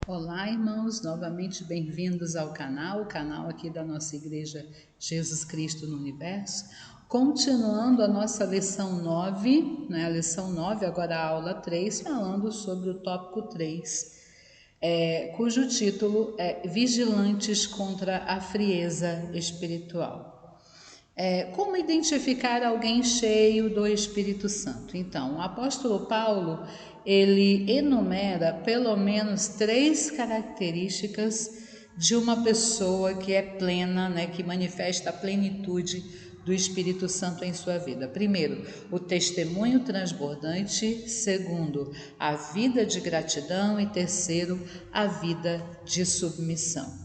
Olá, irmãos, novamente bem-vindos ao canal, o canal aqui da nossa igreja Jesus Cristo no Universo. Continuando a nossa lição 9, né, a lição 9, agora a aula 3, falando sobre o tópico 3, cujo título é Vigilantes contra a Frieza Espiritual. Como identificar alguém cheio do Espírito Santo? Então, o apóstolo Paulo, ele enumera pelo menos 3 características de uma pessoa que é plena, né, que manifesta a plenitude do Espírito Santo em sua vida. Primeiro, o testemunho transbordante. Segundo, a vida de gratidão. E terceiro, a vida de submissão.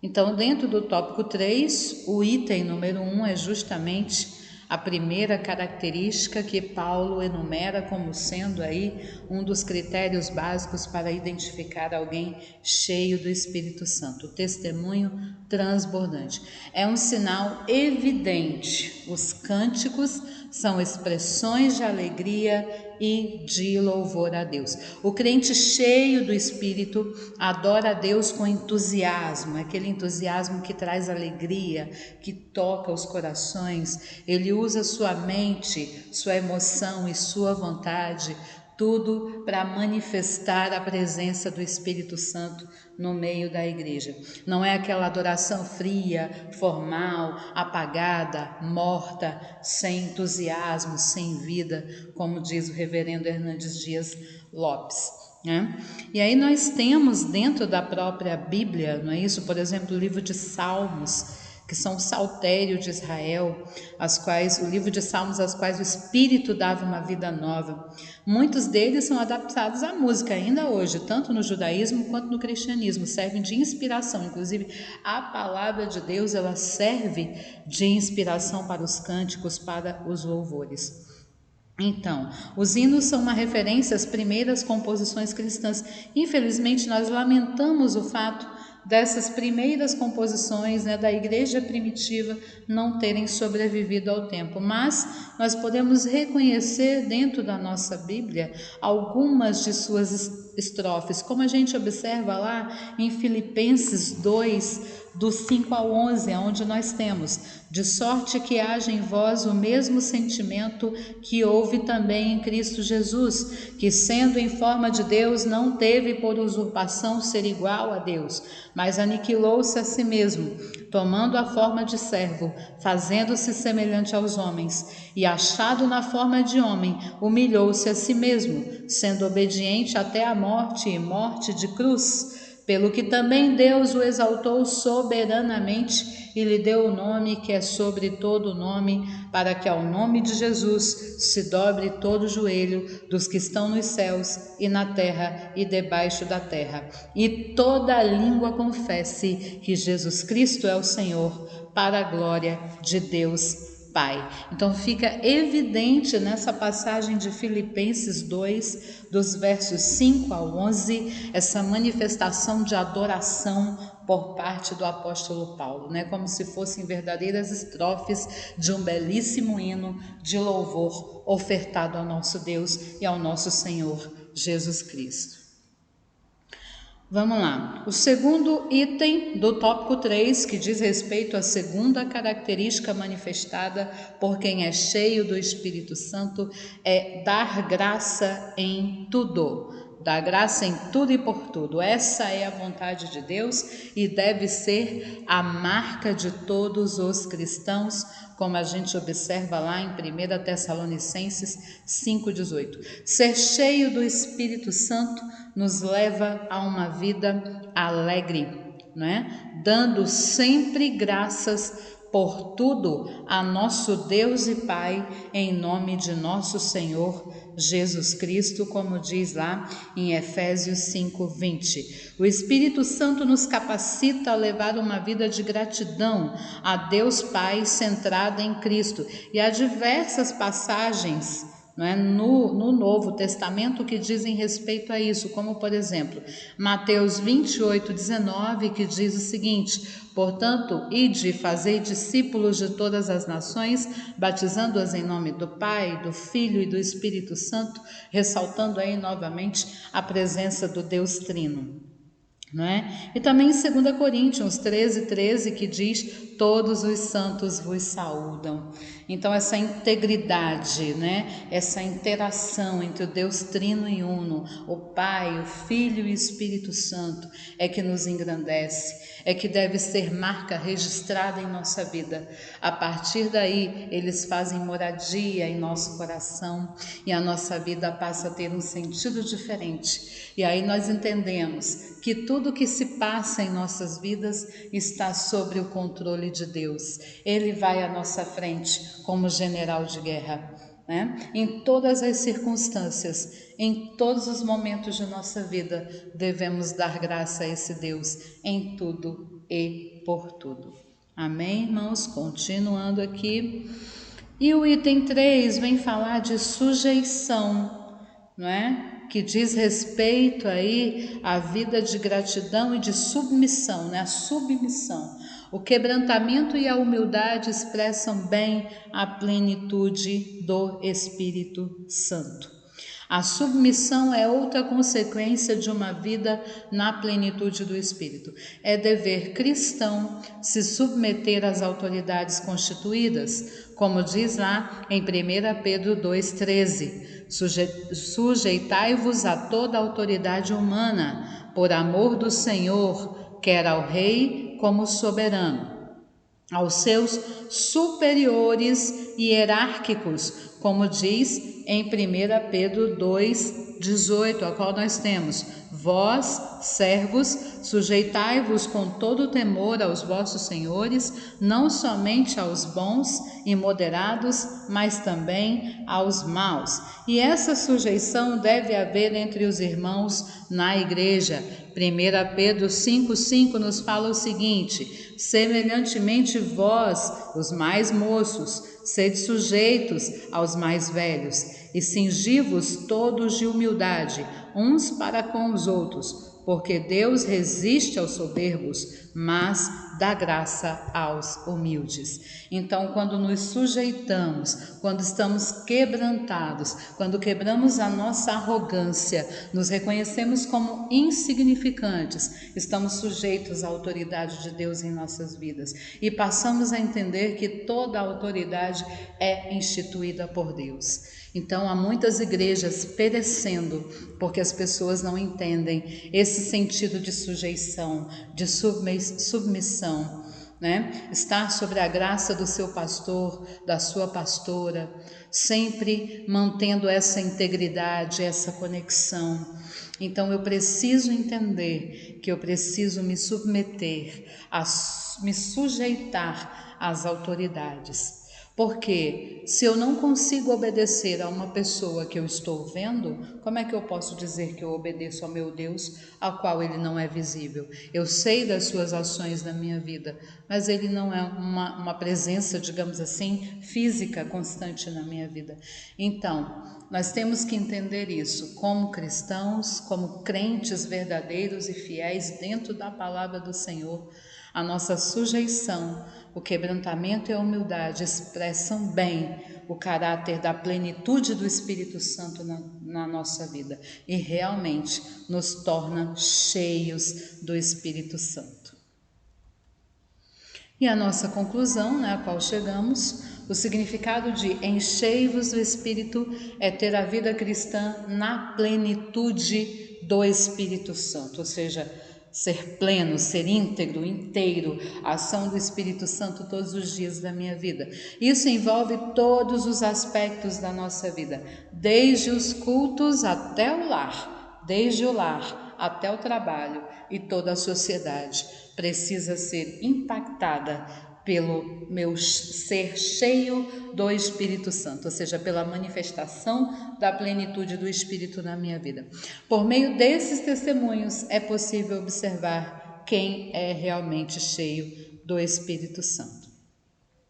Então, dentro do tópico 3, o item número 1 é justamente a primeira característica que Paulo enumera como sendo aí um dos critérios básicos para identificar alguém cheio do Espírito Santo, o testemunho transbordante. É um sinal evidente. Os cânticos são expressões de alegria e de louvor a Deus. O crente cheio do Espírito adora a Deus com entusiasmo, aquele entusiasmo que traz alegria, que toca os corações. Ele usa sua mente, sua emoção e sua vontade, tudo para manifestar a presença do Espírito Santo no meio da igreja. Não é aquela adoração fria, formal, apagada, morta, sem entusiasmo, sem vida, como diz o reverendo Hernandes Dias Lopes. E aí nós temos dentro da própria Bíblia, não é isso? Por exemplo, o livro de Salmos, que são o saltério de Israel, o livro de Salmos, às quais o Espírito dava uma vida nova. Muitos deles são adaptados à música ainda hoje, tanto no judaísmo quanto no cristianismo, servem de inspiração. Inclusive, a palavra de Deus, ela serve de inspiração para os cânticos, para os louvores. Então, os hinos são uma referência às primeiras composições cristãs. Infelizmente, nós lamentamos o fato dessas primeiras composições, né, da igreja primitiva não terem sobrevivido ao tempo, mas nós podemos reconhecer dentro da nossa Bíblia algumas de suas estrofes, como a gente observa lá em Filipenses 2, do 5 ao 11, onde nós temos: de sorte que haja em vós o mesmo sentimento que houve também em Cristo Jesus, que sendo em forma de Deus não teve por usurpação ser igual a Deus, mas aniquilou-se a si mesmo, tomando a forma de servo, fazendo-se semelhante aos homens, e achado na forma de homem, humilhou-se a si mesmo, sendo obediente até a morte e morte de cruz. Pelo que também Deus o exaltou soberanamente e lhe deu o nome que é sobre todo nome, para que ao nome de Jesus se dobre todo o joelho dos que estão nos céus e na terra e debaixo da terra, e toda língua confesse que Jesus Cristo é o Senhor, para a glória de Deus Pai. Então fica evidente nessa passagem de Filipenses 2, dos versos 5 ao 11, essa manifestação de adoração por parte do apóstolo Paulo, né? Como se fossem verdadeiras estrofes de um belíssimo hino de louvor ofertado ao nosso Deus e ao nosso Senhor Jesus Cristo. Vamos lá. O segundo item do tópico 3, que diz respeito à segunda característica manifestada por quem é cheio do Espírito Santo, é dar graça em tudo. Dar graça em tudo e por tudo. Essa é a vontade de Deus e deve ser a marca de todos os cristãos, como a gente observa lá em 1 Tessalonicenses 5,18. Ser cheio do Espírito Santo nos leva a uma vida alegre, não é? Dando sempre graças por tudo a nosso Deus e Pai, em nome de nosso Senhor Jesus Cristo, como diz lá em Efésios 5:20. O Espírito Santo nos capacita a levar uma vida de gratidão a Deus Pai centrada em Cristo. E há diversas passagens no Novo Testamento que dizem respeito a isso, como por exemplo, Mateus 28:19, que diz o seguinte: portanto, ide e fazei discípulos de todas as nações, batizando-as em nome do Pai, do Filho e do Espírito Santo, ressaltando aí novamente a presença do Deus Trino. não é? E também em 2 Coríntios 13, que diz: todos os santos vos saúdam. Então essa integridade, né? Essa interação entre o Deus Trino e Uno, o Pai, o Filho e o Espírito Santo, é que nos engrandece, é que deve ser marca registrada em nossa vida. A partir daí, eles fazem moradia em nosso coração e a nossa vida passa a ter um sentido diferente. E aí nós entendemos que tudo que se passa em nossas vidas está sob o controle de Deus. Ele vai à nossa frente como general de guerra, né? Em todas as circunstâncias, em todos os momentos de nossa vida, devemos dar graça a esse Deus em tudo e por tudo. Amém, irmãos? Continuando aqui. E o item 3 vem falar de sujeição, não é? Que diz respeito aí à vida de gratidão e de submissão, né? A submissão. O quebrantamento e a humildade expressam bem a plenitude do Espírito Santo. A submissão é outra consequência de uma vida na plenitude do Espírito. É dever cristão se submeter às autoridades constituídas, como diz lá em 1 Pedro 2,13. Sujeitai-vos a toda a autoridade humana, por amor do Senhor, quer ao rei como soberano, aos seus superiores hierárquicos, como diz em 1 Pedro 2,18, a qual nós temos: vós, servos, sujeitai-vos com todo temor aos vossos senhores, não somente aos bons e moderados, mas também aos maus. E essa sujeição deve haver entre os irmãos na igreja. 1 Pedro 5,5 nos fala o seguinte: semelhantemente vós, os mais moços, sede sujeitos aos mais velhos, e cingi-vos todos de humildade, uns para com os outros, porque Deus resiste aos soberbos, mas dá graça aos humildes. Então, quando nos sujeitamos, quando estamos quebrantados, quando quebramos a nossa arrogância, nos reconhecemos como insignificantes, estamos sujeitos à autoridade de Deus em nossas vidas e passamos a entender que toda a autoridade é instituída por Deus. Então há muitas igrejas perecendo porque as pessoas não entendem esse sentido de sujeição, de submissão, né? Estar sobre a graça do seu pastor, da sua pastora, sempre mantendo essa integridade, essa conexão. Então eu preciso entender que eu preciso me submeter, me sujeitar às autoridades. Porque se eu não consigo obedecer a uma pessoa que eu estou vendo, como é que eu posso dizer que eu obedeço ao meu Deus, ao qual ele não é visível? Eu sei das suas ações na minha vida, mas ele não é uma presença, digamos assim, física constante na minha vida. Então, nós temos que entender isso como cristãos, como crentes verdadeiros e fiéis dentro da palavra do Senhor. A nossa sujeição, o quebrantamento e a humildade expressam bem o caráter da plenitude do Espírito Santo na nossa vida e realmente nos torna cheios do Espírito Santo. E a nossa conclusão, a qual chegamos, o significado de enchei-vos do Espírito é ter a vida cristã na plenitude do Espírito Santo, ou seja, ser pleno, ser íntegro, inteiro, a ação do Espírito Santo todos os dias da minha vida. Isso envolve todos os aspectos da nossa vida, desde os cultos até o lar, desde o lar até o trabalho, e toda a sociedade precisa ser impactada pelo meu ser cheio do Espírito Santo, ou seja, pela manifestação da plenitude do Espírito na minha vida. Por meio desses testemunhos é possível observar quem é realmente cheio do Espírito Santo.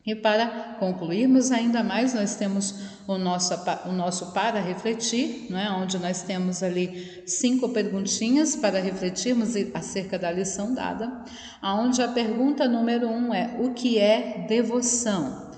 E para concluirmos ainda mais, nós temos o nosso para refletir, onde nós temos ali 5 perguntinhas para refletirmos acerca da lição dada, onde a pergunta número 1 é: o que é devoção?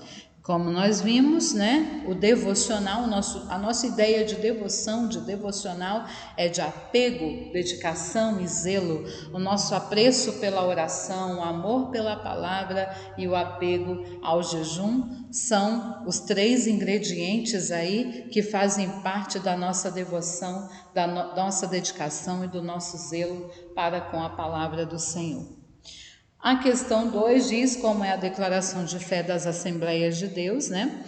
Como nós vimos, né, o devocional, a nossa ideia de devoção, de devocional, é de apego, dedicação e zelo. O nosso apreço pela oração, o amor pela palavra e o apego ao jejum são os 3 ingredientes aí que fazem parte da nossa devoção, da nossa dedicação e do nosso zelo para com a palavra do Senhor. A questão 2 diz como é a declaração de fé das Assembleias de Deus, né?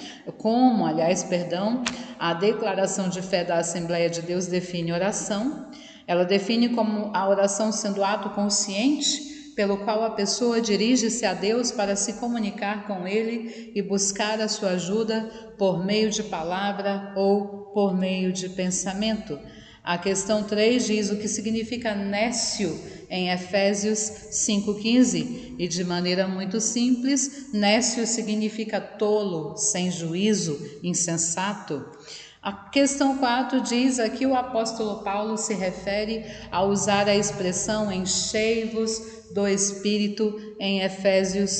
A declaração de fé da Assembleia de Deus define oração. Ela define como a oração sendo ato consciente pelo qual a pessoa dirige-se a Deus para se comunicar com Ele e buscar a sua ajuda por meio de palavra ou por meio de pensamento. A questão 3 diz o que significa nécio em Efésios 5,15 e de maneira muito simples, nécio significa tolo, sem juízo, insensato. A questão 4 diz aqui o apóstolo Paulo se refere a usar a expressão enchei-vos do Espírito em Efésios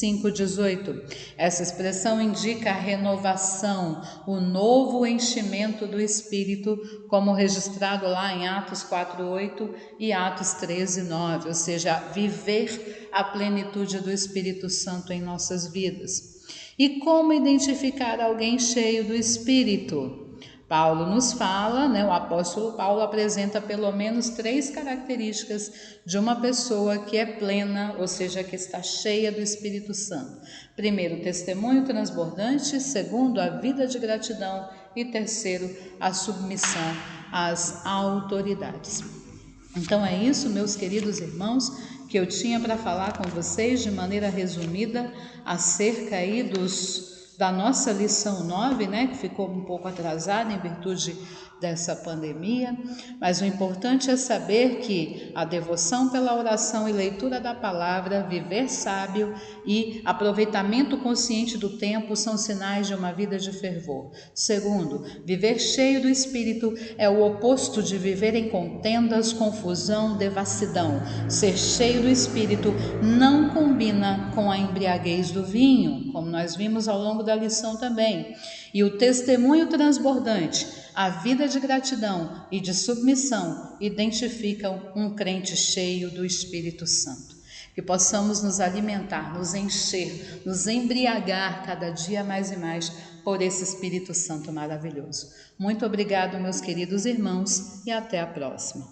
5,18. Essa expressão indica a renovação, o novo enchimento do Espírito, como registrado lá em Atos 4,8 e Atos 13,9, ou seja, viver a plenitude do Espírito Santo em nossas vidas. E como identificar alguém cheio do Espírito? Paulo nos fala, né, o apóstolo Paulo apresenta pelo menos 3 características de uma pessoa que é plena, ou seja, que está cheia do Espírito Santo. Primeiro, o testemunho transbordante. Segundo, a vida de gratidão. E terceiro, a submissão às autoridades. Então é isso, meus queridos irmãos, que eu tinha para falar com vocês de maneira resumida acerca aí da nossa lição 9, né, que ficou um pouco atrasada em virtude dessa pandemia, mas o importante é saber que a devoção pela oração e leitura da palavra, viver sábio e aproveitamento consciente do tempo são sinais de uma vida de fervor. Segundo, viver cheio do Espírito é o oposto de viver em contendas, confusão, devassidão. Ser cheio do Espírito não combina com a embriaguez do vinho, como nós vimos ao longo da lição também. E o testemunho transbordante, a vida de gratidão e de submissão identificam um crente cheio do Espírito Santo. Que possamos nos alimentar, nos encher, nos embriagar cada dia mais e mais por esse Espírito Santo maravilhoso. Muito obrigado, meus queridos irmãos, e até a próxima.